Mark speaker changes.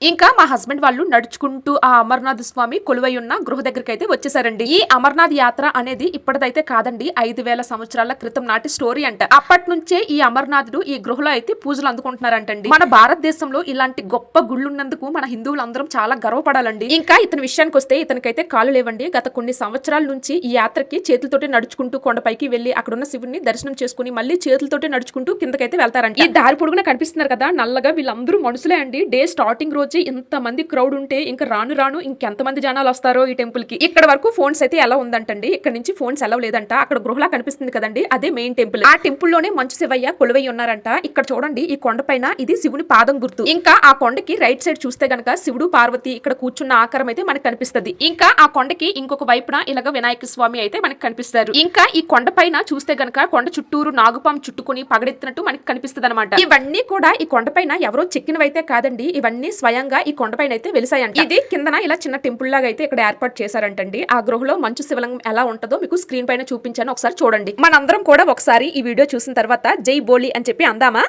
Speaker 1: ఇంకా మా హస్బెండ్ వాళ్ళు నడుచుకుంటూ ఆ అమర్నాథ్ స్వామి కొలువై ఉన్న గృహ దగ్గరికి అయితే వచ్చేసారండి. ఈ అమర్నాథ్ యాత్ర అనేది ఇప్పటిదైతే కాదండి, 5000 సంవత్సరాల క్రితం నాటి స్టోరీ అంట. అప్పటి నుంచే ఈ అమర్నాథుడు ఈ గృహలో అయితే పూజలు అందుకుంటున్నారంటండి. మన భారతదేశంలో ఇలాంటి గొప్ప గుళ్ళున్నందుకు మన హిందువులందరం చాలా గర్వపడాలండి. ఇంకా ఇతని విషయానికి వస్తే ఇతనికైతే కాళ్ళు లేవండి. గత కొన్ని సంవత్సరాల నుంచి ఈ యాత్రకి చేతులతోటి నడుచుకుంటూ కొండపైకి వెళ్లి అక్కడున్న శివుడిని దర్శనం చేసుకుని మళ్ళీ చేతులతోటి నడుచుకుంటూ కిందకైతే వెళ్తారంట. ఈ దారి పొడుగున కనిపిస్తున్నారు కదా నల్లగా, వీళ్ళందరూ మనుషులే అండి. డే స్టార్టింగ్ రోజు ఇంత మంది క్రౌడ్ ఉంటే ఇంకా రాను రాను ఇంకెంత మంది జనాలు వస్తారో ఈ టెంపుల్ కి. ఇక్కడ వరకు ఫోన్స్ అయితే ఎలా ఉందంటండి, ఇక్కడ నుంచి ఫోన్స్ ఎలా లేదంట. అక్కడ గృహలా కనిపిస్తుంది కదండి, అదే మెయిన్ టెంపుల్. ఆ టెంపుల్ లోనే మంచు శివయ్య కొలువై ఉన్నారంట. ఇక్కడ చూడండి ఈ కొండపైన ఇది శివుని పాదం గుర్తు. ఇంకా ఆ కొండకి రైట్ సైడ్ చూస్తే గనక శివుడు పార్వతి ఇక్కడ కూర్చున్న ఆకారం అయితే మనకు కనిపిస్తుంది. ఇంకా ఆ కొండకి ఇంకొక వైపున ఇలాగ వినాయక స్వామి అయితే మనకు కనిపిస్తారు. ఇంకా ఈ కొండ పైన చూస్తే గనక కొండ చుట్టూరు నాగుపాం చుట్టుకుని పగడెత్తినట్టు మనకి కనిపిస్తుంది అనమాట. ఇవన్నీ కూడా ఈ కొండపైన ఎవరో చెక్కినవైతే కాదండి, ఇవన్నీ స్వయంగా ఈ కొండపైన అయితే వెలిసాయంట. ఇది కిందన ఇలా చిన్న టెంపుల్ లాగా అయితే ఇక్కడ ఏర్పాటు చేశారంటండి. ఆ గృహలో మంచు శివలింగం ఎలా ఉంటుందో మీకు స్క్రీన్ పైన చూపించాను, ఒకసారి చూడండి. మనందరం కూడా ఒకసారి ఈ వీడియో చూసిన తర్వాత జై బోలి అని చెప్పి అందామా.